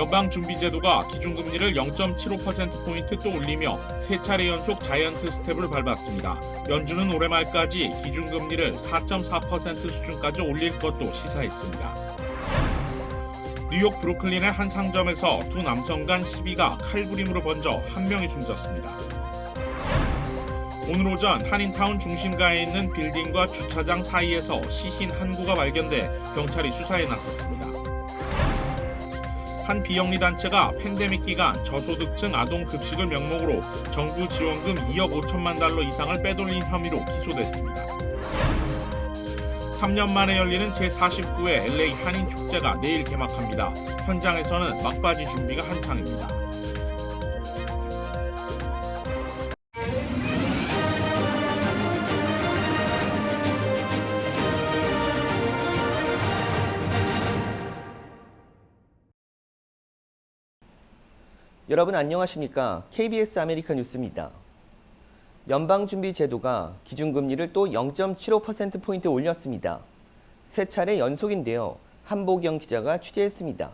연방준비제도가 기준금리를 0.75%포인트 또 올리며 세 차례 연속 자이언트 스텝을 밟았습니다. 연준은 올해 말까지 기준금리를 4.4% 수준까지 올릴 것도 시사했습니다. 뉴욕 브루클린의 한 상점에서 두 남성 간 시비가 칼부림으로 번져 한 명이 숨졌습니다. 오늘 오전 한인타운 중심가에 있는 빌딩과 주차장 사이에서 시신 한 구가 발견돼 경찰이 수사에 나섰습니다. 한 비영리 단체가 팬데믹 기간 저소득층 아동 급식을 명목으로 정부 지원금 2억 5천만 달러 이상을 빼돌린 혐의로 기소됐습니다. 3년 만에 열리는 제49회 LA 한인 축제가 내일 개막합니다. 현장에서는 막바지 준비가 한창입니다. 여러분 안녕하십니까? KBS 아메리카 뉴스입니다. 연방준비제도가 기준금리를 또 0.75%포인트 올렸습니다. 세 차례 연속인데요. 한보경 기자가 취재했습니다.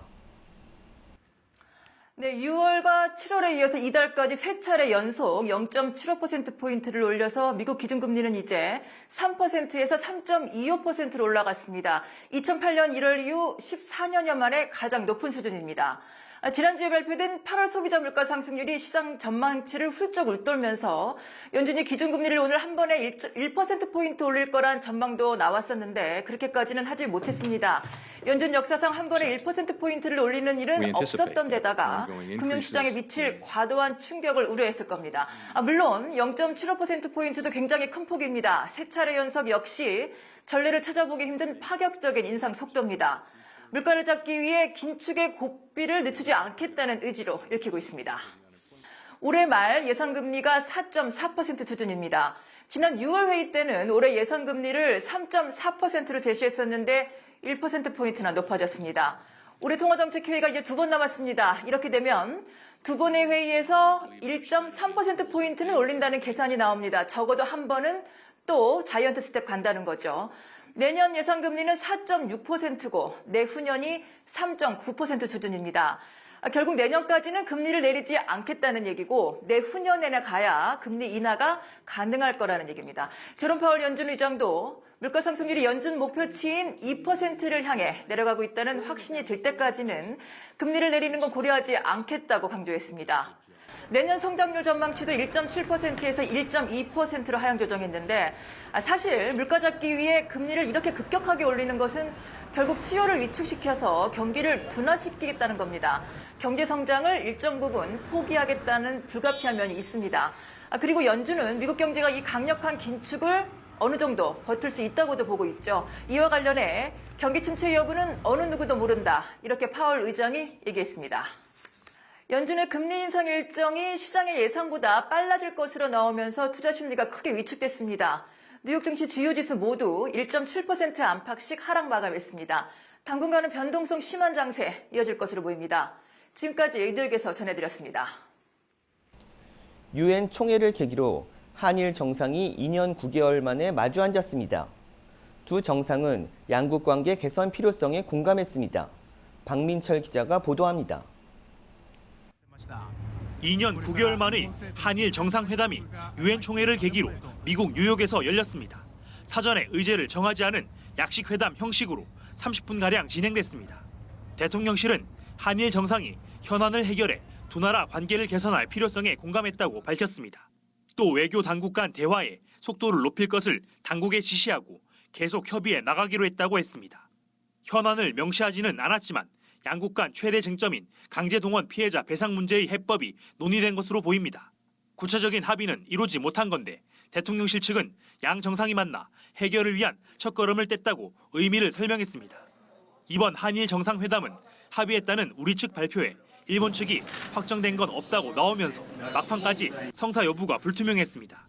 네, 6월과 7월에 이어서 이달까지 세 차례 연속 0.75%포인트를 올려서 미국 기준금리는 이제 3%에서 3.25%로 올라갔습니다. 2008년 1월 이후 14년여 만에 가장 높은 수준입니다. 지난주에 발표된 8월 소비자 물가 상승률이 시장 전망치를 훌쩍 웃돌면서 연준이 기준금리를 오늘 한 번에 1%포인트 올릴 거란 전망도 나왔었는데 그렇게까지는 하지 못했습니다. 연준 역사상 한 번에 1%포인트를 올리는 일은 없었던 데다가 금융시장에 미칠 과도한 충격을 우려했을 겁니다. 물론 0.75%포인트도 굉장히 큰 폭입니다. 세 차례 연속 역시 전례를 찾아보기 힘든 파격적인 인상 속도입니다. 물가를 잡기 위해 긴축의 고삐를 늦추지 않겠다는 의지로 읽히고 있습니다. 올해 말 예상금리가 4.4% 수준입니다. 지난 6월 회의 때는 올해 예상금리를 3.4%로 제시했었는데 1%포인트나 높아졌습니다. 올해 통화정책회의가 이제 두 번 남았습니다. 이렇게 되면 두 번의 회의에서 1.3%포인트는 올린다는 계산이 나옵니다. 적어도 한 번은 또 자이언트 스텝 간다는 거죠. 내년 예상금리는 4.6%고 내후년이 3.9% 수준입니다. 결국 내년까지는 금리를 내리지 않겠다는 얘기고 내후년에나 가야 금리 인하가 가능할 거라는 얘기입니다. 제롬 파월 연준 의장도 물가 상승률이 연준 목표치인 2%를 향해 내려가고 있다는 확신이 들 때까지는 금리를 내리는 건 고려하지 않겠다고 강조했습니다. 내년 성장률 전망치도 1.7%에서 1.2%로 하향 조정했는데 사실 물가 잡기 위해 금리를 이렇게 급격하게 올리는 것은 결국 수요를 위축시켜서 경기를 둔화시키겠다는 겁니다. 경제 성장을 일정 부분 포기하겠다는 불가피한 면이 있습니다. 그리고 연준은 미국 경제가 이 강력한 긴축을 어느 정도 버틸 수 있다고도 보고 있죠. 이와 관련해 경기 침체 여부는 어느 누구도 모른다. 이렇게 파월 의장이 얘기했습니다. 연준의 금리 인상 일정이 시장의 예상보다 빨라질 것으로 나오면서 투자 심리가 크게 위축됐습니다. 뉴욕 증시 주요 지수 모두 1.7% 안팎씩 하락 마감했습니다. 당분간은 변동성 심한 장세 이어질 것으로 보입니다. 지금까지 뉴욕에서 전해드렸습니다. 유엔 총회를 계기로 한일 정상이 2년 9개월 만에 마주 앉았습니다. 두 정상은 양국 관계 개선 필요성에 공감했습니다. 박민철 기자가 보도합니다. 2년 9개월 만의 한일 정상회담이 유엔 총회를 계기로 미국 뉴욕에서 열렸습니다. 사전에 의제를 정하지 않은 약식회담 형식으로 30분가량 진행됐습니다. 대통령실은 한일 정상이 현안을 해결해 두 나라 관계를 개선할 필요성에 공감했다고 밝혔습니다. 또 외교 당국 간 대화에 속도를 높일 것을 당국에 지시하고 계속 협의해 나가기로 했다고 했습니다. 현안을 명시하지는 않았지만 양국 간 최대 쟁점인 강제동원 피해자 배상 문제의 해법이 논의된 것으로 보입니다. 구체적인 합의는 이루지 못한 건데 대통령실 측은 양 정상이 만나 해결을 위한 첫걸음을 뗐다고 의미를 설명했습니다. 이번 한일 정상회담은 합의했다는 우리 측 발표에 일본 측이 확정된 건 없다고 나오면서 막판까지 성사 여부가 불투명했습니다.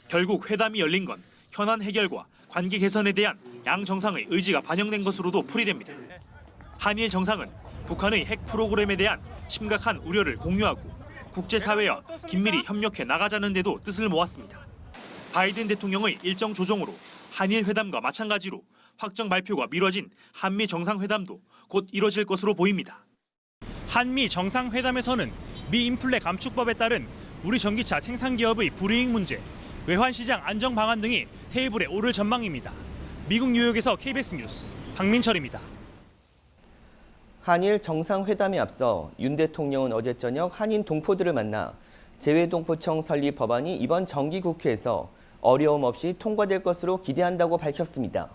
결국 회담이 열린 건 현안 해결과 관계 개선에 대한 양 정상의 의지가 반영된 것으로도 풀이됩니다. 한일 정상은 북한의 핵 프로그램에 대한 심각한 우려를 공유하고 국제사회와 긴밀히 협력해 나가자는 데도 뜻을 모았습니다. 바이든 대통령의 일정 조정으로 한일 회담과 마찬가지로 확정 발표가 미뤄진 한미 정상회담도 곧 이뤄질 것으로 보입니다. 한미 정상회담에서는 미 인플레 감축법에 따른 우리 전기차 생산 기업의 불이익 문제, 외환 시장 안정 방안 등이 테이블에 오를 전망입니다. 미국 뉴욕에서 KBS 뉴스 박민철입니다. 한일 정상회담에 앞서 윤 대통령은 어제 저녁 한인 동포들을 만나 재외동포청 설립 법안이 이번 정기국회에서 어려움 없이 통과될 것으로 기대한다고 밝혔습니다.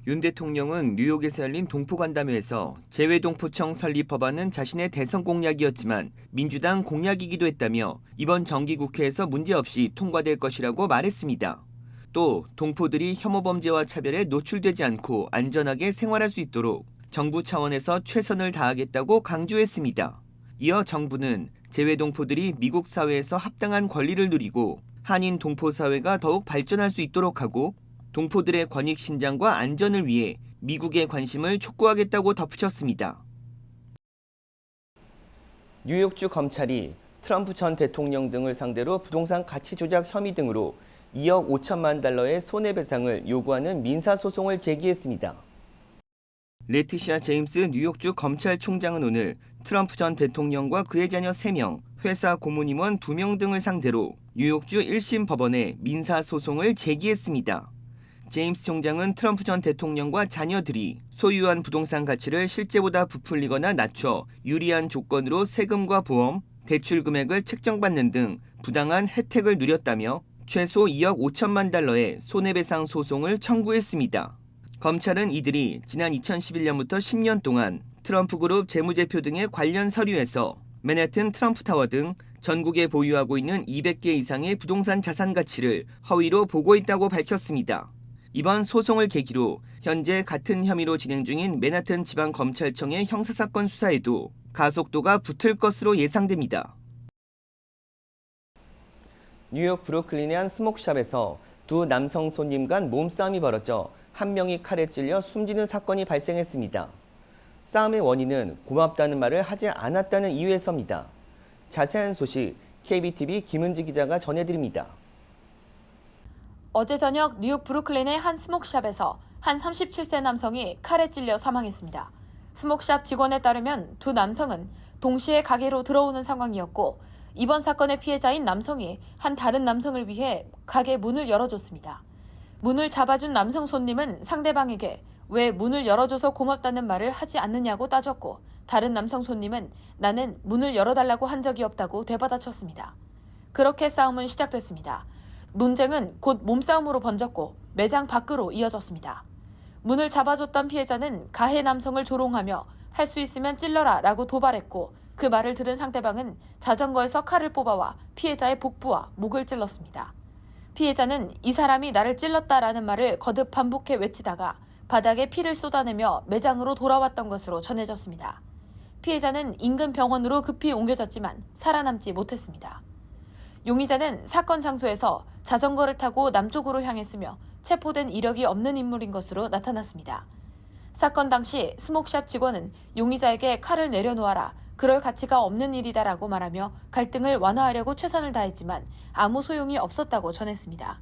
윤 대통령은 뉴욕에서 열린 동포간담회에서 재외동포청 설립 법안은 자신의 대선 공약이었지만 민주당 공약이기도 했다며 이번 정기국회에서 문제없이 통과될 것이라고 말했습니다. 또 동포들이 혐오 범죄와 차별에 노출되지 않고 안전하게 생활할 수 있도록 정부 차원에서 최선을 다하겠다고 강조했습니다. 이어 정부는 재외동포들이 미국 사회에서 합당한 권리를 누리고 한인 동포 사회가 더욱 발전할 수 있도록 하고 동포들의 권익 신장과 안전을 위해 미국의 관심을 촉구하겠다고 덧붙였습니다. 뉴욕주 검찰이 트럼프 전 대통령 등을 상대로 부동산 가치 조작 혐의 등으로 2억 5천만 달러의 손해배상을 요구하는 민사소송을 제기했습니다. 레티샤 제임스 뉴욕주 검찰총장은 오늘 트럼프 전 대통령과 그의 자녀 3명, 회사 고문임원 2명 등을 상대로 뉴욕주 1심 법원에 민사소송을 제기했습니다. 제임스 총장은 트럼프 전 대통령과 자녀들이 소유한 부동산 가치를 실제보다 부풀리거나 낮춰 유리한 조건으로 세금과 보험, 대출 금액을 책정받는 등 부당한 혜택을 누렸다며 최소 2억 5천만 달러의 손해배상 소송을 청구했습니다. 검찰은 이들이 지난 2011년부터 10년 동안 트럼프 그룹 재무제표 등의 관련 서류에서 맨해튼 트럼프타워 등 전국에 보유하고 있는 200개 이상의 부동산 자산 가치를 허위로 보고했다고 밝혔습니다. 이번 소송을 계기로 현재 같은 혐의로 진행 중인 맨해튼 지방검찰청의 형사사건 수사에도 가속도가 붙을 것으로 예상됩니다. 뉴욕 브루클린의 한 스모크샵에서 두 남성 손님 간 몸싸움이 벌어져 한 명이 칼에 찔려 숨지는 사건이 발생했습니다. 싸움의 원인은 고맙다는 말을 하지 않았다는 이유에서입니다. 자세한 소식 KBTV 김은지 기자가 전해드립니다. 어제 저녁 뉴욕 브루클린의 한 스모크샵에서 한 37세 남성이 칼에 찔려 사망했습니다. 스모크샵 직원에 따르면 두 남성은 동시에 가게로 들어오는 상황이었고 이번 사건의 피해자인 남성이 한 다른 남성을 위해 가게 문을 열어줬습니다. 문을 잡아준 남성 손님은 상대방에게 왜 문을 열어줘서 고맙다는 말을 하지 않느냐고 따졌고 다른 남성 손님은 나는 문을 열어달라고 한 적이 없다고 되받아쳤습니다. 그렇게 싸움은 시작됐습니다. 논쟁은 곧 몸싸움으로 번졌고 매장 밖으로 이어졌습니다. 문을 잡아줬던 피해자는 가해 남성을 조롱하며 할 수 있으면 찔러라 라고 도발했고 그 말을 들은 상대방은 자전거에서 칼을 뽑아와 피해자의 복부와 목을 찔렀습니다. 피해자는 이 사람이 나를 찔렀다라는 말을 거듭 반복해 외치다가 바닥에 피를 쏟아내며 매장으로 돌아왔던 것으로 전해졌습니다. 피해자는 인근 병원으로 급히 옮겨졌지만 살아남지 못했습니다. 용의자는 사건 장소에서 자전거를 타고 남쪽으로 향했으며 체포된 이력이 없는 인물인 것으로 나타났습니다. 사건 당시 스모크샵 직원은 용의자에게 칼을 내려놓아라, 그럴 가치가 없는 일이다라고 말하며 갈등을 완화하려고 최선을 다했지만 아무 소용이 없었다고 전했습니다.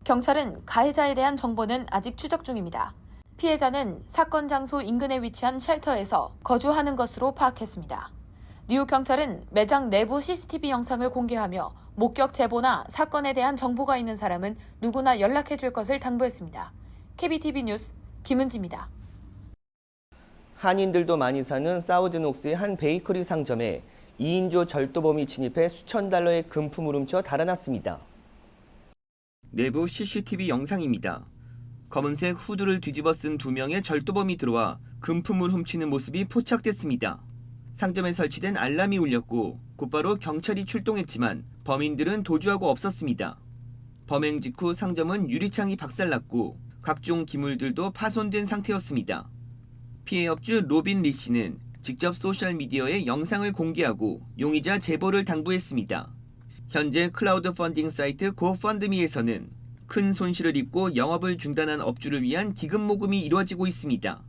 경찰은 가해자에 대한 정보는 아직 추적 중입니다. 피해자는 사건 장소 인근에 위치한 쉘터에서 거주하는 것으로 파악했습니다. 뉴욕 경찰은 매장 내부 CCTV 영상을 공개하며 목격 제보나 사건에 대한 정보가 있는 사람은 누구나 연락해 줄 것을 당부했습니다. KBTV 뉴스 김은지입니다. 한인들도 많이 사는 사우즈녹스의 한 베이커리 상점에 2인조 절도범이 진입해 수천 달러의 금품을 훔쳐 달아났습니다. 내부 CCTV 영상입니다. 검은색 후드를 뒤집어 쓴 2명의 절도범이 들어와 금품을 훔치는 모습이 포착됐습니다. 상점에 설치된 알람이 울렸고 곧바로 경찰이 출동했지만 범인들은 도주하고 없었습니다. 범행 직후 상점은 유리창이 박살났고 각종 기물들도 파손된 상태였습니다. 피해 업주 로빈 리 씨는 직접 소셜미디어에 영상을 공개하고 용의자 제보를 당부했습니다. 현재 클라우드 펀딩 사이트 고펀드미에서는 큰 손실을 입고 영업을 중단한 업주를 위한 기금 모금이 이루어지고 있습니다.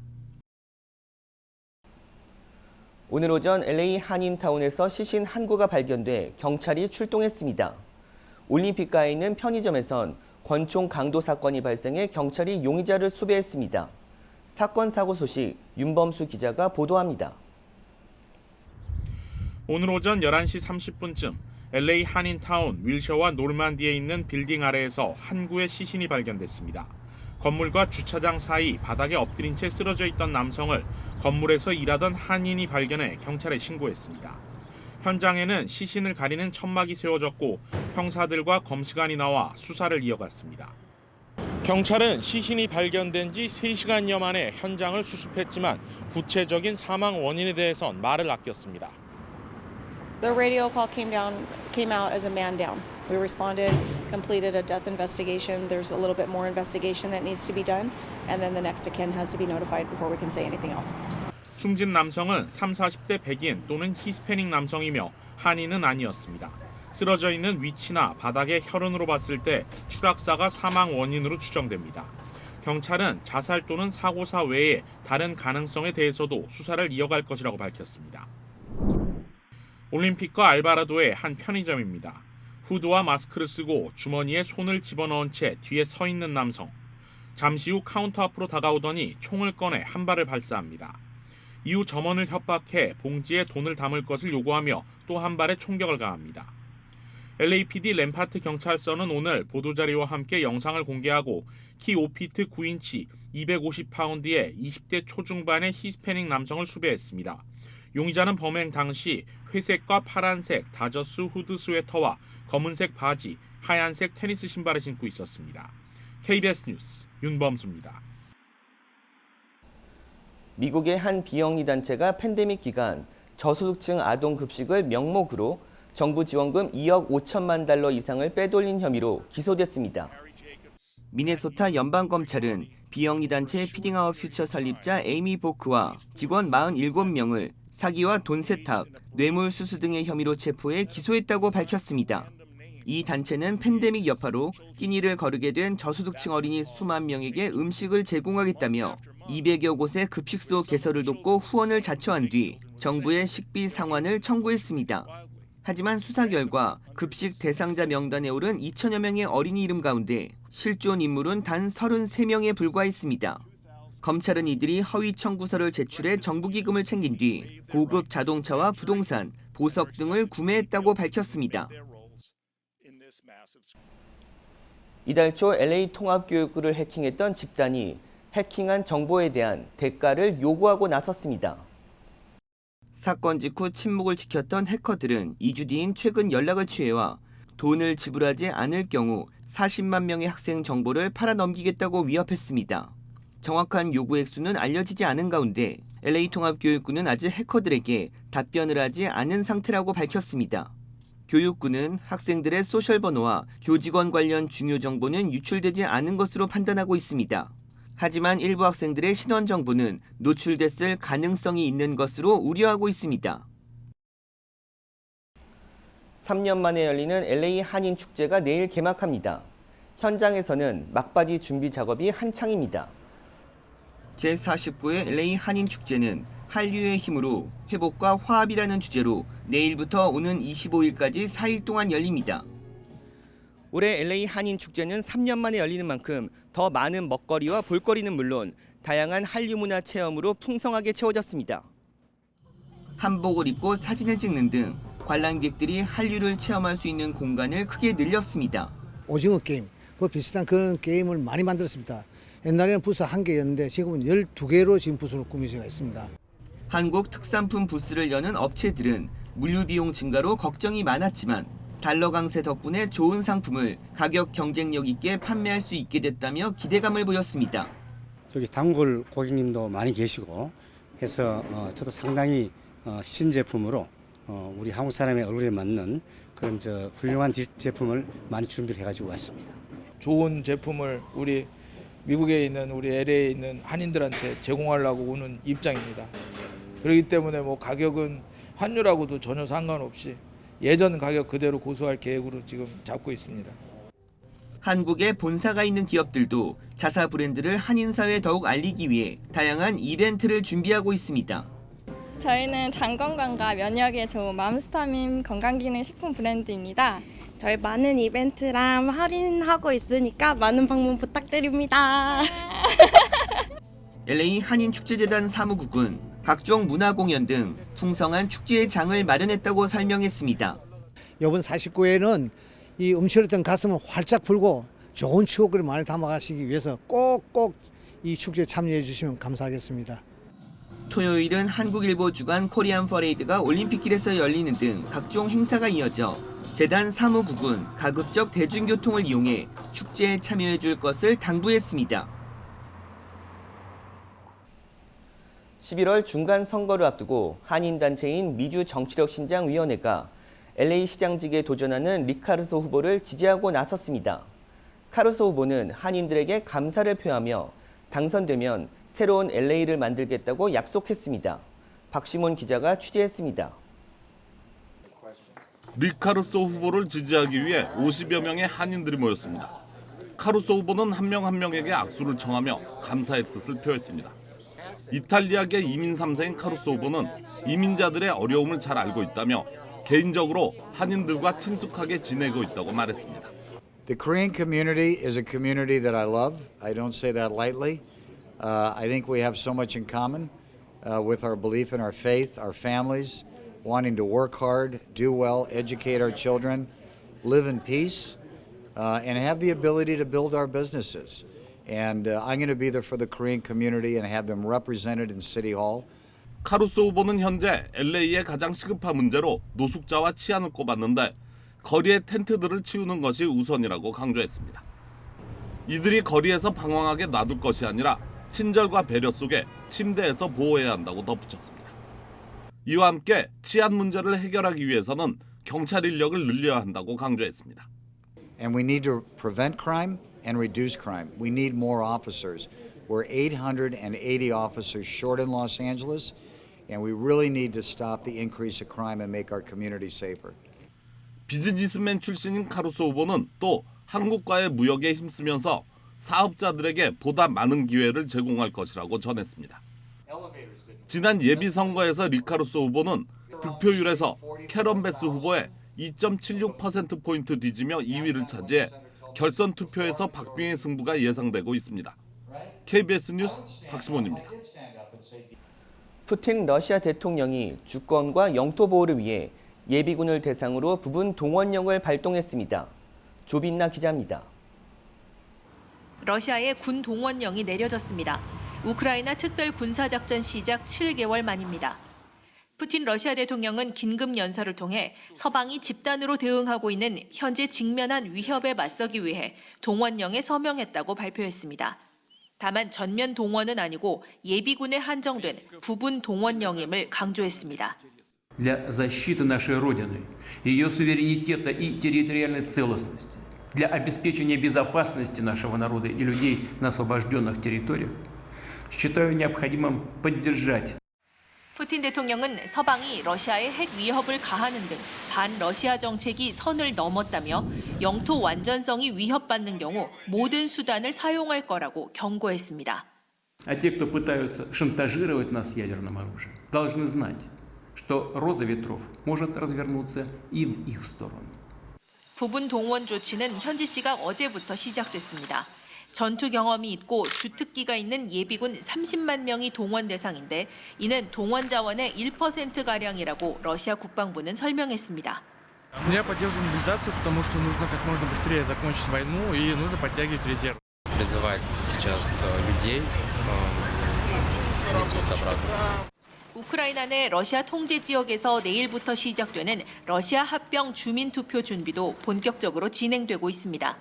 오늘 오전 LA 한인타운에서 시신 한 구가 발견돼 경찰이 출동했습니다. 올림픽가에 있는 편의점에선 권총 강도 사건이 발생해 경찰이 용의자를 수배했습니다. 사건 사고 소식 윤범수 기자가 보도합니다. 오늘 오전 11시 30분쯤 LA 한인타운 윌셔와 노르만디에 있는 빌딩 아래에서 한 구의 시신이 발견됐습니다. 건물과 주차장 사이 바닥에 엎드린 채 쓰러져 있던 남성을 건물에서 일하던 한인이 발견해 경찰에 신고했습니다. 현장에는 시신을 가리는 천막이 세워졌고 형사들과 검시관이 나와 수사를 이어갔습니다. 경찰은 시신이 발견된 지 3시간여 만에 현장을 수습했지만 구체적인 사망 원인에 대해선 말을 아꼈습니다. The radio call came out as a man down. We responded, completed a death investigation. There's a little bit more investigation that needs to be done, and then the next of kin has to be notified before we can say anything else. 숨진 남성은 30, 40대 백인 또는 히스패닉 남성이며 한인은 아니었습니다. 쓰러져 있는 위치나 바닥의 혈흔으로 봤을 때 추락사가 사망 원인으로 추정됩니다. 경찰은 자살 또는 사고사 외에 다른 가능성에 대해서도 수사를 이어갈 것이라고 밝혔습니다. 올림픽과 알바라도의 한 편의점입니다. 후드와 마스크를 쓰고 주머니에 손을 집어넣은 채 뒤에 서 있는 남성. 잠시 후 카운터 앞으로 다가오더니 총을 꺼내 한 발을 발사합니다. 이후 점원을 협박해 봉지에 돈을 담을 것을 요구하며 또 한 발의 총격을 가합니다. LAPD 램파트 경찰서는 오늘 보도자료와 함께 영상을 공개하고 키 5피트 9인치 250파운드의 20대 초중반의 히스패닉 남성을 수배했습니다. 용의자는 범행 당시 회색과 파란색 다저스 후드 스웨터와 검은색 바지, 하얀색 테니스 신발을 신고 있었습니다. KBS 뉴스 윤범수입니다. 미국의 한 비영리 단체가 팬데믹 기간 저소득층 아동 급식을 명목으로 정부 지원금 2억 5천만 달러 이상을 빼돌린 혐의로 기소됐습니다. 미네소타 연방검찰은 비영리 단체 피딩아웃 퓨처 설립자 에이미 보크와 직원 47명을 사기와 돈 세탁, 뇌물 수수 등의 혐의로 체포해 기소했다고 밝혔습니다. 이 단체는 팬데믹 여파로 끼니를 거르게 된 저소득층 어린이 수만 명에게 음식을 제공하겠다며 200여 곳의 급식소 개설을 돕고 후원을 자처한 뒤 정부에 식비 상환을 청구했습니다. 하지만 수사 결과 급식 대상자 명단에 오른 2천여 명의 어린이 이름 가운데 실존 인물은 단 33명에 불과했습니다. 검찰은 이들이 허위 청구서를 제출해 정부 기금을 챙긴 뒤 고급 자동차와 부동산, 보석 등을 구매했다고 밝혔습니다. 이달 초 LA 통합교육부를 해킹했던 집단이 해킹한 정보에 대한 대가를 요구하고 나섰습니다. 사건 직후 침묵을 지켰던 해커들은 2주 뒤인 최근 연락을 취해와 돈을 지불하지 않을 경우 40만 명의 학생 정보를 팔아넘기겠다고 위협했습니다. 정확한 요구 액수는 알려지지 않은 가운데 LA 통합교육부는 아직 해커들에게 답변을 하지 않은 상태라고 밝혔습니다. 교육부는 학생들의 소셜 번호와 교직원 관련 중요 정보는 유출되지 않은 것으로 판단하고 있습니다. 하지만 일부 학생들의 신원 정보는 노출됐을 가능성이 있는 것으로 우려하고 있습니다. 3년 만에 열리는 LA 한인 축제가 내일 개막합니다. 현장에서는 막바지 준비 작업이 한창입니다. 제49회 LA 한인 축제는 한류의 힘으로 회복과 화합이라는 주제로 내일부터 오는 25일까지 4일 동안 열립니다. 올해 LA 한인 축제는 3년 만에 열리는 만큼 더 많은 먹거리와 볼거리는 물론 다양한 한류 문화 체험으로 풍성하게 채워졌습니다. 한복을 입고 사진을 찍는 등 관람객들이 한류를 체험할 수 있는 공간을 크게 늘렸습니다. 오징어 게임, 그 비슷한 그런 게임을 많이 만들었습니다. 옛날에는 부스 1개였는데 지금은 12개로 지금 부스로 꾸며져 있습니다. 한국 특산품 부스를 여는 업체들은 물류 비용 증가로 걱정이 많았지만 달러 강세 덕분에 좋은 상품을 가격 경쟁력 있게 판매할 수 있게 됐다며 기대감을 보였습니다. 여기 단골 고객님도 많이 계시고 해서 저도 상당히 신제품으로 우리 한국 사람의 얼굴에 맞는 그런 훌륭한 제품을 많이 준비를 해가지고 왔습니다. 좋은 제품을 우리 미국에 있는 우리 LA에 있는 한인들한테 제공하려고 오는 입장입니다. 그렇기 때문에 뭐 가격은 환율하고도 전혀 상관없이 예전 가격 그대로 고수할 계획으로 지금 잡고 있습니다. 한국에 본사가 있는 기업들도 자사 브랜드를 한인 사회에 더욱 알리기 위해 다양한 이벤트를 준비하고 있습니다. 저희는 장건강과 면역에 좋은 맘스타민 건강기능식품 브랜드입니다. 저희 많은 이벤트랑 할인하고 있으니까 많은 방문 부탁드립니다. LA 한인축제재단 사무국은 각종 문화공연 등 풍성한 축제의 장을 마련했다고 설명했습니다. 이번 49회는 이 움츠렸던 가슴을 활짝 풀고 좋은 추억을 많이 담아가시기 위해서 꼭꼭 이 축제에 참여해 주시면 감사하겠습니다. 토요일은 한국일보 주간 코리안 퍼레이드가 올림픽길에서 열리는 등 각종 행사가 이어져 재단 사무국은 가급적 대중교통을 이용해 축제에 참여해 줄 것을 당부했습니다. 11월 중간 선거를 앞두고 한인단체인 미주정치력신장위원회가 LA 시장직에 도전하는 리카르소 후보를 지지하고 나섰습니다. 카루소 후보는 한인들에게 감사를 표하며 당선되면 새로운 LA를 만들겠다고 약속했습니다. 박시몬 기자가 취재했습니다. 리카르소 후보를 지지하기 위해 50여 명의 한인들이 모였습니다. 카루소 후보는 한 명 한 명에게 악수를 청하며 감사의 뜻을 표했습니다. 이탈리아계 이민 3세인 카루소 후보는 이민자들의 어려움을 잘 알고 있다며 개인적으로 한인들과 친숙하게 지내고 있다고 말했습니다. The Korean community is a community that I love. I don't say that lightly. I think we have so much in common with our belief in our faith, our families, wanting to work hard, do well, educate our children, live in peace, and have the ability to build our businesses. And I'm going to be there for the Korean community and have them represented in City Hall. 카루소 후보는 현재 LA의 가장 시급한 문제로 노숙자와 치안을 꼽았는데 거리의 텐트들을 치우는 것이 우선이라고 강조했습니다. 이들이 거리에서 방황하게 놔둘 것이 아니라 친절과 배려 속에 침대에서 보호해야 한다고 덧붙였습니다. 이와 함께 치안 문제를 해결하기 위해서는 경찰 인력을 늘려야 한다고 강조했습니다. And we need to prevent crime and reduce crime. We need more officers. We're 880 officers short in Los Angeles, and we really need to stop the increase of crime and make our community safer. 비즈니스맨 출신인 카루소 후보는 또 한국과의 무역에 힘쓰면서 사업자들에게 보다 많은 기회를 제공할 것이라고 전했습니다. 지난 예비선거에서 리카루소 후보는 득표율에서 캐런 베스 후보의 2.76%포인트 뒤지며 2위를 차지해 결선 투표에서 박빙의 승부가 예상되고 있습니다. KBS 뉴스 박시몬입니다. 푸틴 러시아 대통령이 주권과 영토 보호를 위해 예비군을 대상으로 부분 동원령을 발동했습니다. 조빈나 기자입니다. 러시아의 군 동원령이 내려졌습니다. 우크라이나 특별 군사작전 시작 7개월 만입니다. 푸틴 러시아 대통령은 긴급 연설을 통해 서방이 집단으로 대응하고 있는 현재 직면한 위협에 맞서기 위해 동원령에 서명했다고 발표했습니다. 다만 전면 동원은 아니고 예비군에 한정된 부분 동원령임을 강조했습니다. Для защиты нашей Родины, ее суверенитета и территориальной целостности, для обеспечения безопасности нашего народа и людей на освобожденных территориях, считаю необходимым поддержать. 푸틴 대통령은 서방이 러시아에 핵 위협을 가하는 등 반러시아 정책이 선을 넘었다며 영토 완전성이 위협받는 경우 모든 수단을 사용할 거라고 경고했습니다. А те, кто пытаются шантажировать нас ядерным оружием, должны знать, что роза ветров может развернуться и в их сторону. 부분 동원 조치는 현지 시각 어제부터 시작됐습니다. 전투 경험이 있고 주특기가 있는 예비군 30만 명이 동원 대상인데 이는 동원 자원의 1%가량이라고 러시아 국방부는 설명했습니다. Я поддерживаю мобилизацию, потому что нужно как можно быстрее закончить войну и нужно подтягивать резерв. Призывать сейчас людей нецелесообразно. 우크라이나 내 러시아 통제 지역에서 내일부터 시작되는 러시아 합병 주민 투표 준비도 본격적으로 진행되고 있습니다.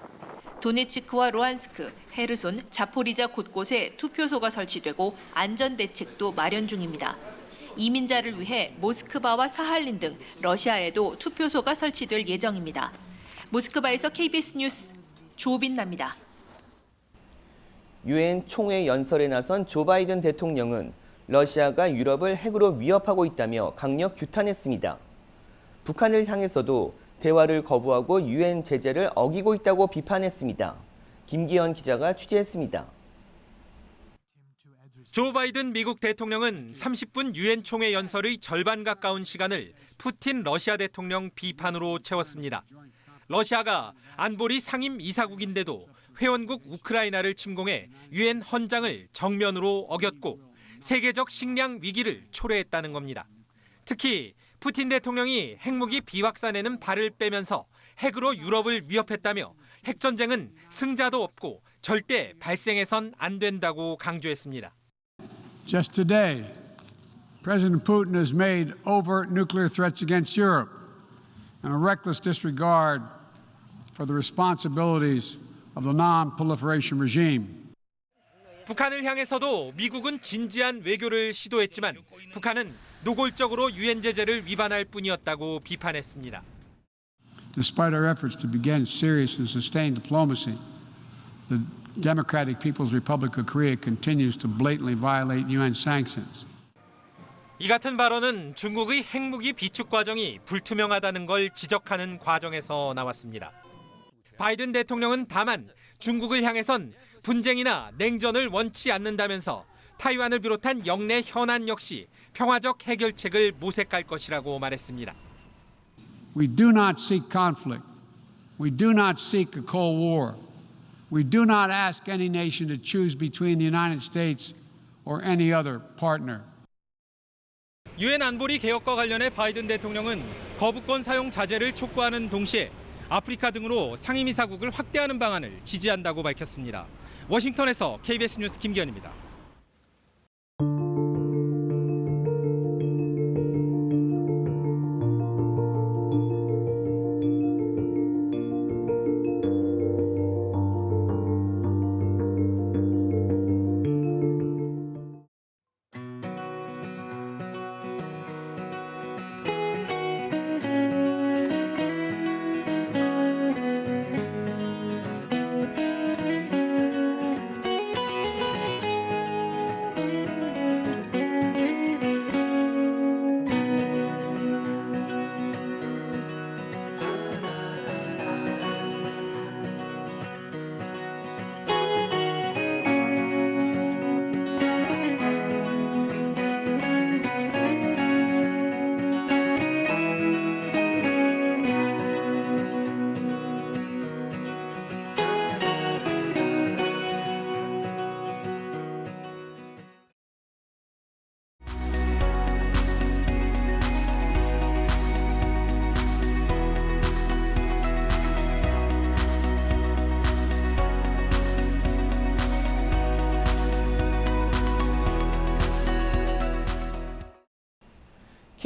도네츠크와 루안스크, 헤르손, 자포리자 곳곳에 투표소가 설치되고 안전 대책도 마련 중입니다. 이민자를 위해 모스크바와 사할린 등 러시아에도 투표소가 설치될 예정입니다. 모스크바에서 KBS 뉴스 조빈나입니다. 유엔 총회 연설에 나선 조 바이든 대통령은 러시아가 유럽을 핵으로 위협하고 있다며 강력 규탄했습니다. 북한을 향해서도 대화를 거부하고 유엔 제재를 어기고 있다고 비판했습니다. 김기현 기자가 취재했습니다. 조 바이든 미국 대통령은 30분 유엔 총회 연설의 절반 가까운 시간을 푸틴 러시아 대통령 비판으로 채웠습니다. 러시아가 안보리 상임 이사국인데도 회원국 우크라이나를 침공해 유엔 헌장을 정면으로 어겼고 세계적 식량 위기를 초래했다는 겁니다. 특히 푸틴 대통령이 핵무기 비확산에는 발을 빼면서 핵으로 유럽을 위협했다며 핵전쟁은 승자도 없고 절대 발생해선 안 된다고 강조했습니다. Just today, President Putin has made overt nuclear threats against Europe and a reckless disregard for the responsibilities of the non-proliferation regime. 북한을 향해서도 미국은 진지한 외교를 시도했지만 북한은 노골적으로 유엔 제재를 위반할 뿐이었다고 비판했습니다. Despite our efforts to begin serious and sustained diplomacy, the Democratic People's Republic of Korea continues to blatantly violate UN sanctions. 이 같은 발언은 중국의 핵무기 비축 과정이 불투명하다는 걸 지적하는 과정에서 나왔습니다. 바이든 대통령은 다만 중국을 향해선 분쟁이나 냉전을 원치 않는다면서 타이완을 비롯한 영내 현안 역시 평화적 해결책을 모색할 것이라고 말했습니다. We do not seek conflict. We do not seek a Cold War. We do not ask any nation to choose between the United States or any other partner. 유엔 안보리 개혁과 관련해 바이든 대통령은 거부권 사용 자제를 촉구하는 동시에 아프리카 등으로 상임이사국을 확대하는 방안을 지지한다고 밝혔습니다. 워싱턴에서 KBS 뉴스 김기현입니다.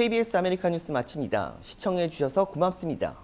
KBS 아메리카 뉴스 마칩니다. 시청해 주셔서 고맙습니다.